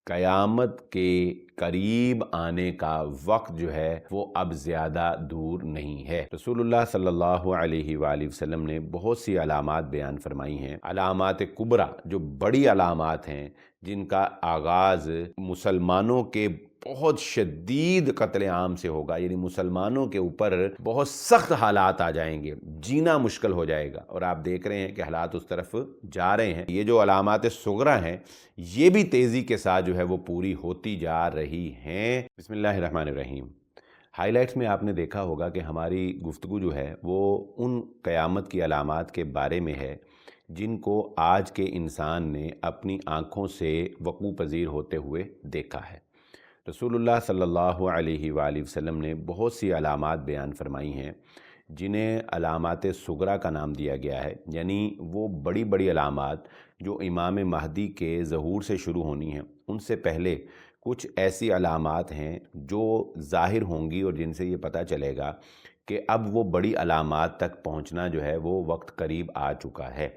قیامت کے قریب آنے کا وقت جو ہے وہ اب زیادہ دور نہیں ہے۔ رسول اللہ صلی اللہ علیہ وآلہ وسلم نے بہت سی علامات بیان فرمائی ہیں، علامات کبریٰ جو بڑی علامات ہیں جن کا آغاز مسلمانوں کے بہت شدید قتل عام سے ہوگا، یعنی مسلمانوں کے اوپر بہت سخت حالات آ جائیں گے، جینا مشکل ہو جائے گا، اور آپ دیکھ رہے ہیں کہ حالات اس طرف جا رہے ہیں۔ یہ جو علامات صغریٰ ہیں یہ بھی تیزی کے ساتھ جو ہے وہ پوری ہوتی جا رہی ہیں۔ بسم اللہ الرحمن الرحیم۔ ہائی لائٹس میں آپ نے دیکھا ہوگا کہ ہماری گفتگو جو ہے وہ ان قیامت کی علامات کے بارے میں ہے جن کو آج کے انسان نے اپنی آنکھوں سے وقوع پذیر ہوتے ہوئے دیکھا ہے۔ رسول اللہ صلی اللہ علیہ وآلہ وسلم نے بہت سی علامات بیان فرمائی ہیں جنہیں علامات صغریٰ کا نام دیا گیا ہے، یعنی وہ بڑی بڑی علامات جو امام مہدی کے ظہور سے شروع ہونی ہیں، ان سے پہلے کچھ ایسی علامات ہیں جو ظاہر ہوں گی اور جن سے یہ پتہ چلے گا کہ اب وہ بڑی علامات تک پہنچنا جو ہے وہ وقت قریب آ چکا ہے۔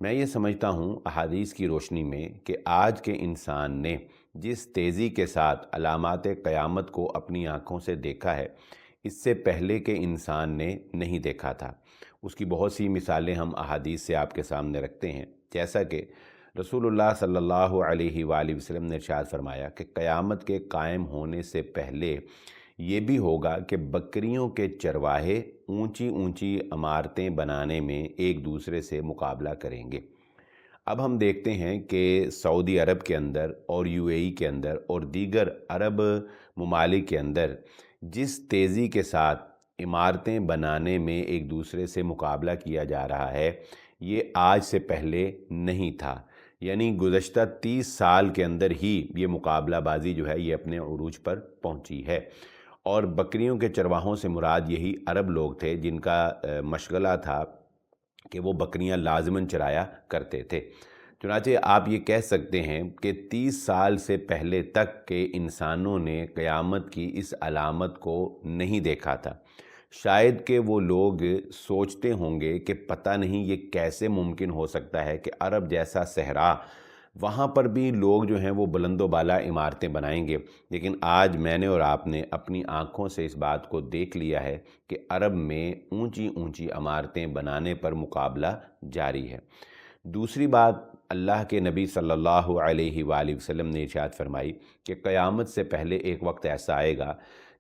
میں یہ سمجھتا ہوں احادیث کی روشنی میں کہ آج کے انسان نے جس تیزی کے ساتھ علامات قیامت کو اپنی آنکھوں سے دیکھا ہے، اس سے پہلے کے انسان نے نہیں دیکھا تھا۔ اس کی بہت سی مثالیں ہم احادیث سے آپ کے سامنے رکھتے ہیں، جیسا کہ رسول اللہ صلی اللہ علیہ وآلہ وسلم نے ارشاد فرمایا کہ قیامت کے قائم ہونے سے پہلے یہ بھی ہوگا کہ بکریوں کے چرواہے اونچی اونچی عمارتیں بنانے میں ایک دوسرے سے مقابلہ کریں گے۔ اب ہم دیکھتے ہیں کہ سعودی عرب کے اندر اور یو اے ای کے اندر اور دیگر عرب ممالک کے اندر جس تیزی کے ساتھ عمارتیں بنانے میں ایک دوسرے سے مقابلہ کیا جا رہا ہے، یہ آج سے پہلے نہیں تھا، یعنی گزشتہ 30 سال کے اندر ہی یہ مقابلہ بازی جو ہے یہ اپنے عروج پر پہنچی ہے۔ اور بکریوں کے چرواہوں سے مراد یہی عرب لوگ تھے جن کا مشغلہ تھا کہ وہ بکریاں لازماً چرایا کرتے تھے۔ چنانچہ آپ یہ کہہ سکتے ہیں کہ 30 سال سے پہلے تک کے انسانوں نے قیامت کی اس علامت کو نہیں دیکھا تھا۔ شاید کہ وہ لوگ سوچتے ہوں گے کہ پتہ نہیں یہ کیسے ممکن ہو سکتا ہے کہ عرب جیسا صحرا، وہاں پر بھی لوگ جو ہیں وہ بلند و بالا عمارتیں بنائیں گے، لیکن آج میں نے اور آپ نے اپنی آنکھوں سے اس بات کو دیکھ لیا ہے کہ عرب میں اونچی اونچی عمارتیں بنانے پر مقابلہ جاری ہے۔ دوسری بات، اللہ کے نبی صلی اللہ علیہ وآلہ وسلم نے ارشاد فرمائی کہ قیامت سے پہلے ایک وقت ایسا آئے گا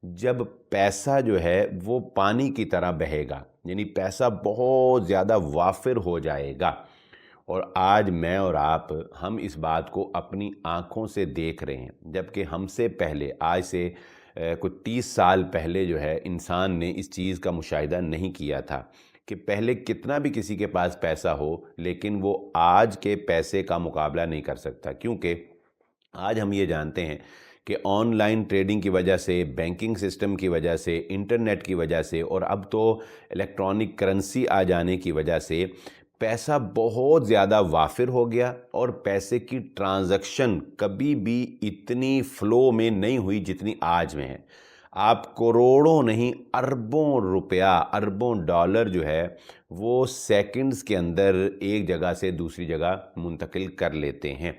جب پیسہ جو ہے وہ پانی کی طرح بہے گا، یعنی پیسہ بہت زیادہ وافر ہو جائے گا، اور آج میں اور آپ ہم اس بات کو اپنی آنکھوں سے دیکھ رہے ہیں، جبکہ ہم سے پہلے آج سے کچھ 30 سال پہلے جو ہے انسان نے اس چیز کا مشاہدہ نہیں کیا تھا کہ پہلے کتنا بھی کسی کے پاس پیسہ ہو لیکن وہ آج کے پیسے کا مقابلہ نہیں کر سکتا، کیونکہ آج ہم یہ جانتے ہیں کہ آن لائن ٹریڈنگ کی وجہ سے، بینکنگ سسٹم کی وجہ سے، انٹرنیٹ کی وجہ سے، اور اب تو الیکٹرانک کرنسی آ جانے کی وجہ سے پیسہ بہت زیادہ وافر ہو گیا، اور پیسے کی ٹرانزیکشن کبھی بھی اتنی فلو میں نہیں ہوئی جتنی آج میں ہے۔ آپ کروڑوں نہیں، اربوں روپیہ، اربوں ڈالر جو ہے وہ سیکنڈز کے اندر ایک جگہ سے دوسری جگہ منتقل کر لیتے ہیں۔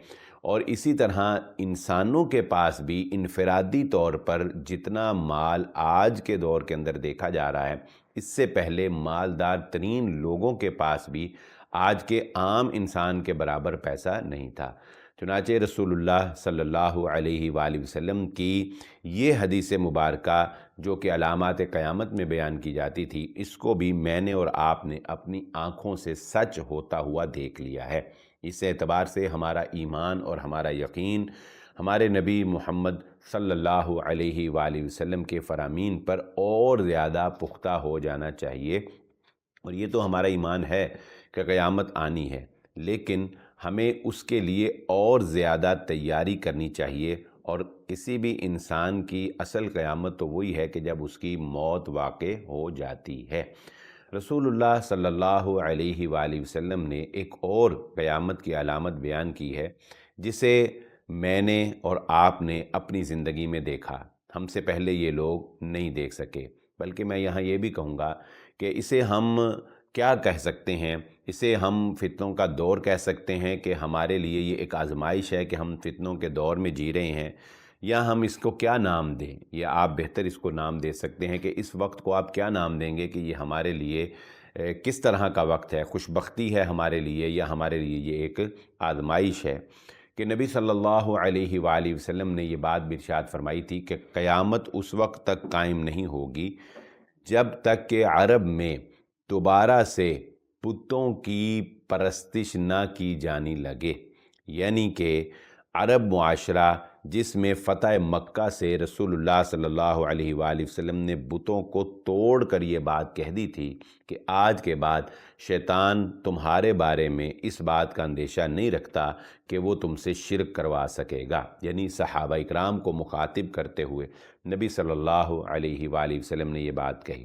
اور اسی طرح انسانوں کے پاس بھی انفرادی طور پر جتنا مال آج کے دور کے اندر دیکھا جا رہا ہے، اس سے پہلے مالدار ترین لوگوں کے پاس بھی آج کے عام انسان کے برابر پیسہ نہیں تھا۔ چنانچہ رسول اللہ صلی اللہ علیہ وآلہ وسلم کی یہ حدیث مبارکہ جو کہ علامات قیامت میں بیان کی جاتی تھی، اس کو بھی میں نے اور آپ نے اپنی آنکھوں سے سچ ہوتا ہوا دیکھ لیا ہے۔ اس اعتبار سے ہمارا ایمان اور ہمارا یقین ہمارے نبی محمد صلی اللہ علیہ وآلہ وسلم کے فرامین پر اور زیادہ پختہ ہو جانا چاہیے، اور یہ تو ہمارا ایمان ہے کہ قیامت آنی ہے، لیکن ہمیں اس کے لیے اور زیادہ تیاری کرنی چاہیے، اور کسی بھی انسان کی اصل قیامت تو وہی ہے کہ جب اس کی موت واقع ہو جاتی ہے۔ رسول اللہ صلی اللہ علیہ وآلہ وسلم نے ایک اور قیامت کی علامت بیان کی ہے جسے میں نے اور آپ نے اپنی زندگی میں دیکھا، ہم سے پہلے یہ لوگ نہیں دیکھ سکے، بلکہ میں یہاں یہ بھی کہوں گا کہ اسے ہم کیا کہہ سکتے ہیں؟ اسے ہم فتنوں کا دور کہہ سکتے ہیں کہ ہمارے لیے یہ ایک آزمائش ہے کہ ہم فتنوں کے دور میں جی رہے ہیں، یا ہم اس کو کیا نام دیں؟ یا آپ بہتر اس کو نام دے سکتے ہیں کہ اس وقت کو آپ کیا نام دیں گے کہ یہ ہمارے لیے کس طرح کا وقت ہے؟ خوش بختی ہے ہمارے لیے، یا ہمارے لیے یہ ایک آزمائش ہے؟ کہ نبی صلی اللہ علیہ وآلہ وسلم نے یہ بات بھی ارشاد فرمائی تھی کہ قیامت اس وقت تک قائم نہیں ہوگی جب تک کہ عرب میں دوبارہ سے بتوں کی پرستش نہ کی جانے لگے، یعنی کہ عرب معاشرہ جس میں فتح مکہ سے رسول اللہ صلی اللہ علیہ وآلہ وسلم نے بتوں کو توڑ کر یہ بات کہہ دی تھی کہ آج کے بعد شیطان تمہارے بارے میں اس بات کا اندیشہ نہیں رکھتا کہ وہ تم سے شرک کروا سکے گا، یعنی صحابہ اکرام کو مخاطب کرتے ہوئے نبی صلی اللہ علیہ وآلہ وسلم نے یہ بات کہی۔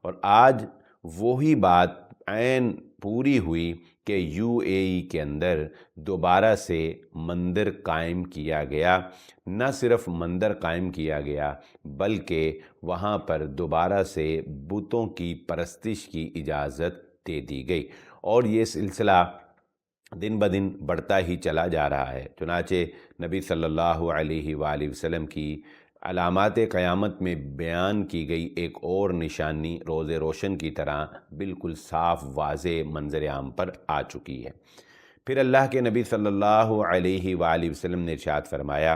اور آج وہی بات عین پوری ہوئی کہ یو اے ای کے اندر دوبارہ سے مندر قائم کیا گیا۔ نہ صرف مندر قائم کیا گیا بلکہ وہاں پر دوبارہ سے بتوں کی پرستش کی اجازت دے دی گئی، اور یہ سلسلہ دن بدن بڑھتا ہی چلا جا رہا ہے۔ چنانچہ نبی صلی اللہ علیہ وآلہ وسلم کی علامات قیامت میں بیان کی گئی ایک اور نشانی روز روشن کی طرح بالکل صاف واضح منظر عام پر آ چکی ہے۔ پھر اللہ کے نبی صلی اللہ علیہ وآلہ وسلم نے ارشاد فرمایا،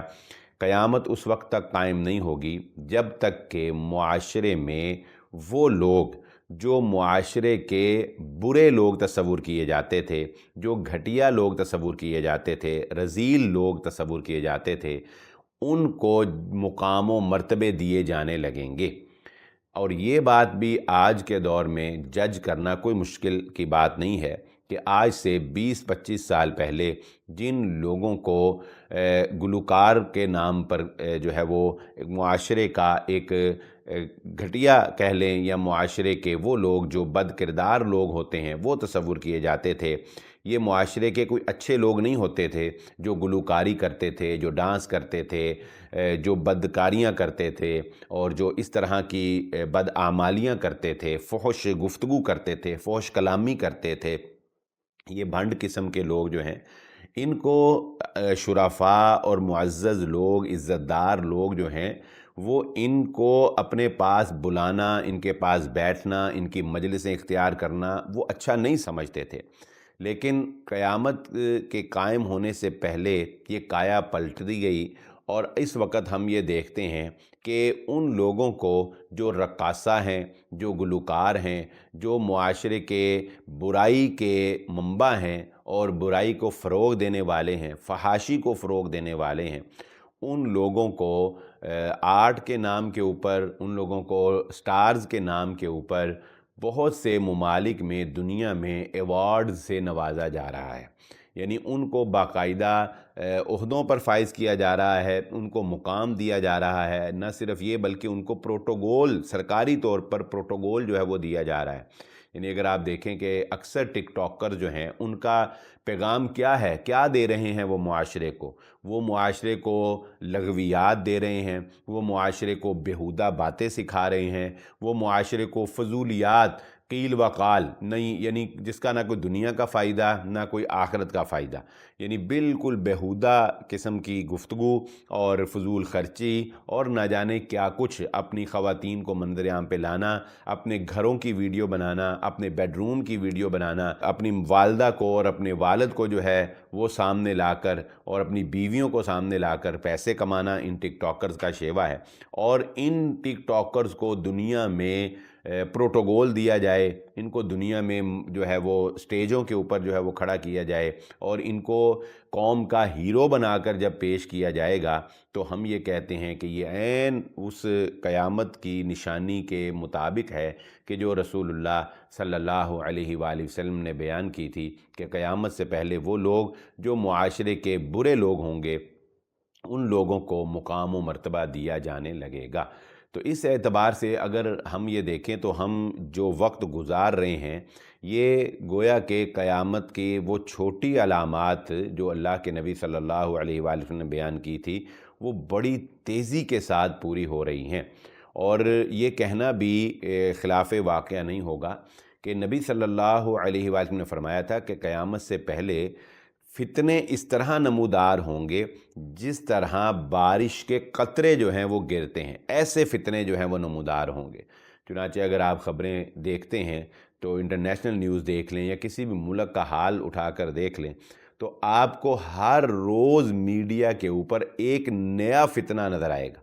قیامت اس وقت تک قائم نہیں ہوگی جب تک کہ معاشرے میں وہ لوگ جو معاشرے کے برے لوگ تصور کیے جاتے تھے، جو گھٹیا لوگ تصور کیے جاتے تھے، رذیل لوگ تصور کیے جاتے تھے، ان کو مقام و مرتبے دیے جانے لگیں گے۔ اور یہ بات بھی آج کے دور میں جج کرنا کوئی مشکل کی بات نہیں ہے کہ آج سے 20-25 سال پہلے جن لوگوں کو گلوکار کے نام پر جو ہے وہ معاشرے کا ایک گھٹیا کہہ لیں، یا معاشرے کے وہ لوگ جو بد کردار لوگ ہوتے ہیں وہ تصور کیے جاتے تھے، یہ معاشرے کے کوئی اچھے لوگ نہیں ہوتے تھے جو گلوکاری کرتے تھے، جو ڈانس کرتے تھے، جو بدکاریاں کرتے تھے، اور جو اس طرح کی بدعمالیاں کرتے تھے، فحش گفتگو کرتے تھے، فحش کلامی کرتے تھے۔ یہ بھنڈ قسم کے لوگ جو ہیں ان کو شرفاء اور معزز لوگ، عزت دار لوگ جو ہیں وہ ان کو اپنے پاس بلانا، ان کے پاس بیٹھنا، ان کی مجلسیں اختیار کرنا وہ اچھا نہیں سمجھتے تھے۔ لیکن قیامت کے قائم ہونے سے پہلے یہ کایا پلٹ دی گئی، اور اس وقت ہم یہ دیکھتے ہیں کہ ان لوگوں کو جو رقاصہ ہیں، جو گلوکار ہیں، جو معاشرے کے برائی کے منبع ہیں اور برائی کو فروغ دینے والے ہیں، فحاشی کو فروغ دینے والے ہیں، ان لوگوں کو آرٹ کے نام کے اوپر، ان لوگوں کو سٹارز کے نام کے اوپر بہت سے ممالک میں دنیا میں ایوارڈ سے نوازا جا رہا ہے۔ یعنی ان کو باقاعدہ عہدوں پر فائز کیا جا رہا ہے، ان کو مقام دیا جا رہا ہے، نہ صرف یہ بلکہ ان کو پروٹوکول، سرکاری طور پر پروٹوکول جو ہے وہ دیا جا رہا ہے۔ یعنی اگر آپ دیکھیں کہ اکثر ٹک ٹاکر جو ہیں ان کا پیغام کیا ہے، کیا دے رہے ہیں وہ معاشرے کو؟ وہ معاشرے کو لغویات دے رہے ہیں، وہ معاشرے کو بیہودہ باتیں سکھا رہے ہیں، وہ معاشرے کو فضولیات، قیل وقال نہیں، یعنی جس کا نہ کوئی دنیا کا فائدہ نہ کوئی آخرت کا فائدہ، یعنی بالکل بیہودہ قسم کی گفتگو اور فضول خرچی اور نہ جانے کیا کچھ، اپنی خواتین کو منظر عام پہ لانا، اپنے گھروں کی ویڈیو بنانا، اپنے بیڈ روم کی ویڈیو بنانا، اپنی والدہ کو اور اپنے والد کو جو ہے وہ سامنے لا کر اور اپنی بیویوں کو سامنے لا کر پیسے کمانا ان ٹک ٹاکرز کا شیوا ہے۔ اور ان ٹک ٹاکرز کو دنیا میں پروٹوکول دیا جائے، ان کو دنیا میں جو ہے وہ سٹیجوں کے اوپر جو ہے وہ کھڑا کیا جائے، اور ان کو قوم کا ہیرو بنا کر جب پیش کیا جائے گا تو ہم یہ کہتے ہیں کہ یہ عین اس قیامت کی نشانی کے مطابق ہے کہ جو رسول اللہ صلی اللہ علیہ وآلہ وسلم نے بیان کی تھی کہ قیامت سے پہلے وہ لوگ جو معاشرے کے برے لوگ ہوں گے ان لوگوں کو مقام و مرتبہ دیا جانے لگے گا۔ تو اس اعتبار سے اگر ہم یہ دیکھیں تو ہم جو وقت گزار رہے ہیں یہ گویا کہ قیامت کی وہ چھوٹی علامات جو اللہ کے نبی صلی اللہ علیہ وآلہ وسلم نے بیان کی تھی وہ بڑی تیزی کے ساتھ پوری ہو رہی ہیں، اور یہ کہنا بھی خلاف واقعہ نہیں ہوگا کہ نبی صلی اللہ علیہ وسلم نے فرمایا تھا کہ قیامت سے پہلے فتنے اس طرح نمودار ہوں گے جس طرح بارش کے قطرے جو ہیں وہ گرتے ہیں، ایسے فتنے جو ہیں وہ نمودار ہوں گے۔ چنانچہ اگر آپ خبریں دیکھتے ہیں تو انٹرنیشنل نیوز دیکھ لیں یا کسی بھی ملک کا حال اٹھا کر دیکھ لیں تو آپ کو ہر روز میڈیا کے اوپر ایک نیا فتنہ نظر آئے گا،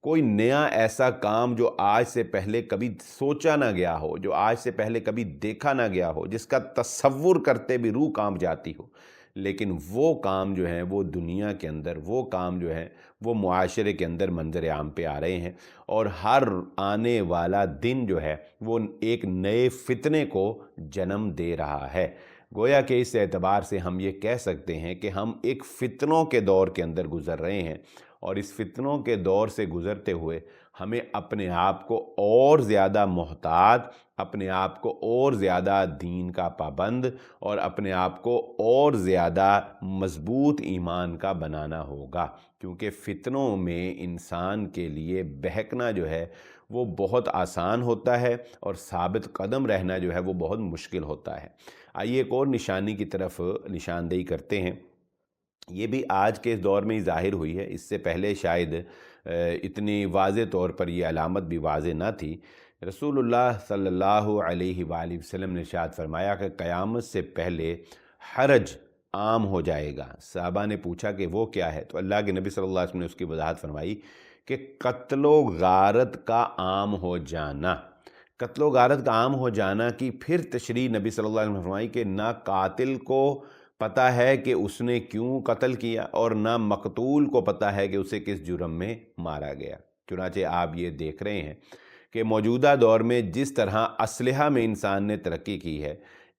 کوئی نیا ایسا کام جو آج سے پہلے کبھی سوچا نہ گیا ہو، جو آج سے پہلے کبھی دیکھا نہ گیا ہو، جس کا تصور کرتے بھی روح کانپ جاتی ہو، لیکن وہ کام جو ہیں وہ دنیا کے اندر، وہ کام جو ہیں وہ معاشرے کے اندر منظر عام پہ آ رہے ہیں، اور ہر آنے والا دن جو ہے وہ ایک نئے فتنے کو جنم دے رہا ہے۔ گویا کہ اس اعتبار سے ہم یہ کہہ سکتے ہیں کہ ہم ایک فتنوں کے دور کے اندر گزر رہے ہیں، اور اس فتنوں کے دور سے گزرتے ہوئے ہمیں اپنے آپ کو اور زیادہ محتاط، اپنے آپ کو اور زیادہ دین کا پابند، اور اپنے آپ کو اور زیادہ مضبوط ایمان کا بنانا ہوگا، کیونکہ فتنوں میں انسان کے لیے بہکنا جو ہے وہ بہت آسان ہوتا ہے، اور ثابت قدم رہنا جو ہے وہ بہت مشکل ہوتا ہے۔ آئیے ایک اور نشانی کی طرف نشاندہی کرتے ہیں۔ یہ بھی آج کے اس دور میں ہی ظاہر ہوئی ہے، اس سے پہلے شاید اتنی واضح طور پر یہ علامت بھی واضح نہ تھی۔ رسول اللہ صلی اللہ علیہ وآلہ وسلم نے ارشاد فرمایا کہ قیامت سے پہلے حرج عام ہو جائے گا۔ صحابہ نے پوچھا کہ وہ کیا ہے؟ تو اللہ کے نبی صلی اللہ علیہ وسلم نے اس کی وضاحت فرمائی کہ قتل و غارت کا عام ہو جانا۔ قتل و غارت کا عام ہو جانا کی پھر تشریح نبی صلی اللہ علیہ وسلم نے فرمائی کہ نہ قاتل کو پتہ ہے کہ اس نے کیوں قتل کیا، اور نہ مقتول کو پتہ ہے کہ اسے کس جرم میں مارا گیا۔ چنانچہ آپ یہ دیکھ رہے ہیں کہ موجودہ دور میں جس طرح اسلحہ میں انسان نے ترقی کی ہے،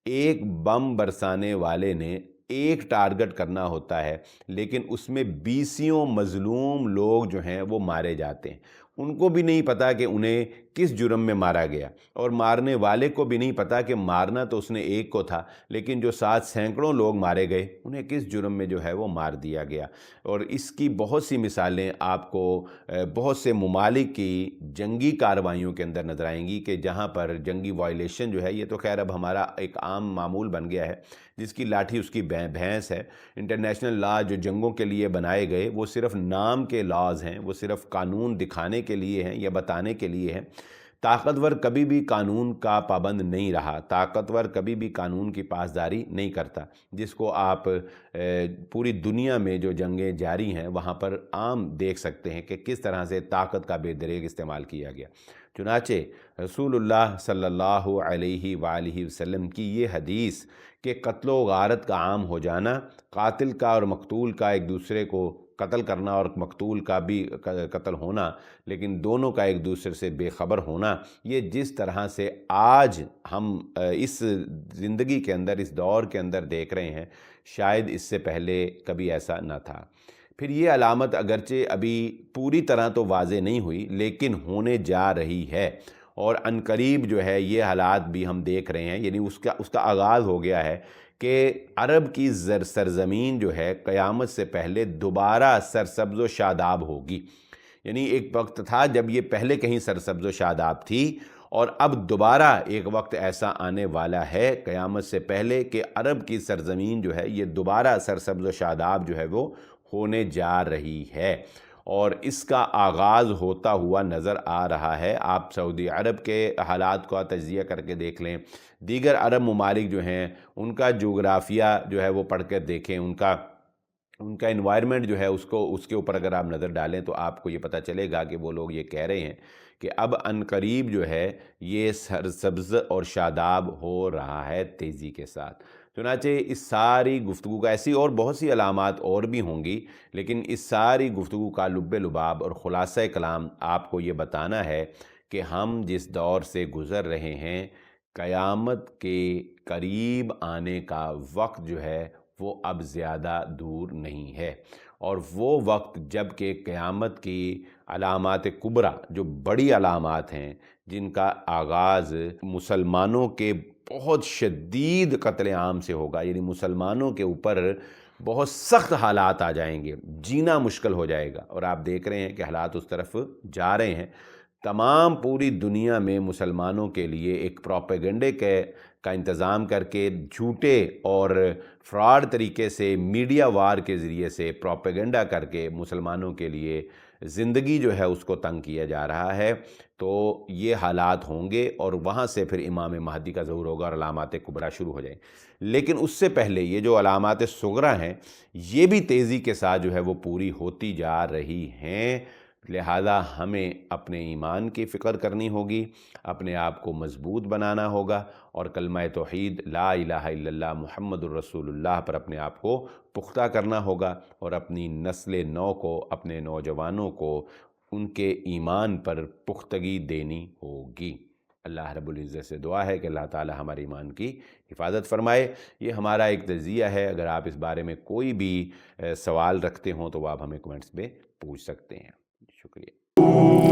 ایک بم برسانے والے نے ایک ٹارگٹ کرنا ہوتا ہے، لیکن اس میں بیسیوں مظلوم لوگ جو ہیں وہ مارے جاتے ہیں، ان کو بھی نہیں پتا کہ انہیں کس جرم میں مارا گیا، اور مارنے والے کو بھی نہیں پتا کہ مارنا تو اس نے ایک کو تھا، لیکن جو 700 لوگ مارے گئے انہیں کس جرم میں جو ہے وہ مار دیا گیا۔ اور اس کی بہت سی مثالیں آپ کو بہت سے ممالک کی جنگی کارروائیوں کے اندر نظر آئیں گی کہ جہاں پر جنگی وائلیشن جو ہے، یہ تو خیر اب ہمارا ایک عام معمول بن گیا ہے، جس کی لاٹھی اس کی بھینس ہے۔ انٹرنیشنل لا جو جنگوں کے لیے بنائے گئے وہ صرف نام کے لاز ہیں، وہ صرف قانون دکھانے کے لیے ہیں یا بتانے کے لیے ہیں۔ طاقتور کبھی بھی قانون کا پابند نہیں رہا، طاقتور کبھی بھی قانون کی پاسداری نہیں کرتا، جس کو آپ پوری دنیا میں جو جنگیں جاری ہیں وہاں پر عام دیکھ سکتے ہیں کہ کس طرح سے طاقت کا بے دریغ استعمال کیا گیا۔ چنانچہ رسول اللہ صلی اللہ علیہ وآلہ وسلم کی یہ حدیث کہ قتل و غارت کا عام ہو جانا، قاتل کا اور مقتول کا ایک دوسرے کو قتل کرنا اور مقتول کا بھی قتل ہونا، لیکن دونوں کا ایک دوسرے سے بے خبر ہونا، یہ جس طرح سے آج ہم اس زندگی کے اندر، اس دور کے اندر دیکھ رہے ہیں، شاید اس سے پہلے کبھی ایسا نہ تھا۔ پھر یہ علامت اگرچہ ابھی پوری طرح تو واضح نہیں ہوئی، لیکن ہونے جا رہی ہے، اور عنقریب جو ہے یہ حالات بھی ہم دیکھ رہے ہیں، یعنی اس کا آغاز ہو گیا ہے کہ عرب کی سرزمین جو ہے قیامت سے پہلے دوبارہ سرسبز و شاداب ہوگی۔ یعنی ایک وقت تھا جب یہ پہلے کہیں سرسبز و شاداب تھی، اور اب دوبارہ ایک وقت ایسا آنے والا ہے قیامت سے پہلے کہ عرب کی سرزمین جو ہے یہ دوبارہ سرسبز و شاداب جو ہے وہ ہونے جا رہی ہے، اور اس کا آغاز ہوتا ہوا نظر آ رہا ہے۔ آپ سعودی عرب کے حالات کا تجزیہ کر کے دیکھ لیں، دیگر عرب ممالک جو ہیں ان کا جغرافیہ جو ہے وہ پڑھ کر دیکھیں، ان کا انوائرمنٹ جو ہے اس کے اوپر اگر آپ نظر ڈالیں تو آپ کو یہ پتہ چلے گا کہ وہ لوگ یہ کہہ رہے ہیں کہ اب عنقریب جو ہے یہ سرسبز اور شاداب ہو رہا ہے تیزی کے ساتھ۔ چنانچہ اس ساری گفتگو کا، ایسی اور بہت سی علامات اور بھی ہوں گی، لیکن اس ساری گفتگو کا لب لباب اور خلاصہ کلام آپ کو یہ بتانا ہے کہ ہم جس دور سے گزر رہے ہیں، قیامت کے قریب آنے کا وقت جو ہے وہ اب زیادہ دور نہیں ہے، اور وہ وقت جب کہ قیامت کی علامات کبریٰ جو بڑی علامات ہیں، جن کا آغاز مسلمانوں کے بہت شدید قتل عام سے ہوگا، یعنی مسلمانوں کے اوپر بہت سخت حالات آ جائیں گے، جینا مشکل ہو جائے گا، اور آپ دیکھ رہے ہیں کہ حالات اس طرف جا رہے ہیں۔ تمام پوری دنیا میں مسلمانوں کے لیے ایک پروپیگنڈے کا انتظام کر کے جھوٹے اور فراڈ طریقے سے میڈیا وار کے ذریعے سے پروپیگنڈا کر کے مسلمانوں کے لیے زندگی جو ہے اس کو تنگ کیا جا رہا ہے، تو یہ حالات ہوں گے اور وہاں سے پھر امام مہدی کا ظہور ہوگا اور علامات کبریٰ شروع ہو جائیں۔ لیکن اس سے پہلے یہ جو علامات صغریٰ ہیں یہ بھی تیزی کے ساتھ جو ہے وہ پوری ہوتی جا رہی ہیں، لہذا ہمیں اپنے ایمان کی فکر کرنی ہوگی، اپنے آپ کو مضبوط بنانا ہوگا اور کلمہ توحید لا الہ الا اللہ محمد الرسول اللہ پر اپنے آپ کو پختہ کرنا ہوگا اور اپنی نسل نو کو، اپنے نوجوانوں کو ان کے ایمان پر پختگی دینی ہوگی۔ اللہ رب العزت سے دعا ہے کہ اللہ تعالی ہمارے ایمان کی حفاظت فرمائے۔ یہ ہمارا ایک تجزیہ ہے، اگر آپ اس بارے میں کوئی بھی سوال رکھتے ہوں تو آپ ہمیں کمنٹس میں پوچھ سکتے ہیں۔ شکریہ۔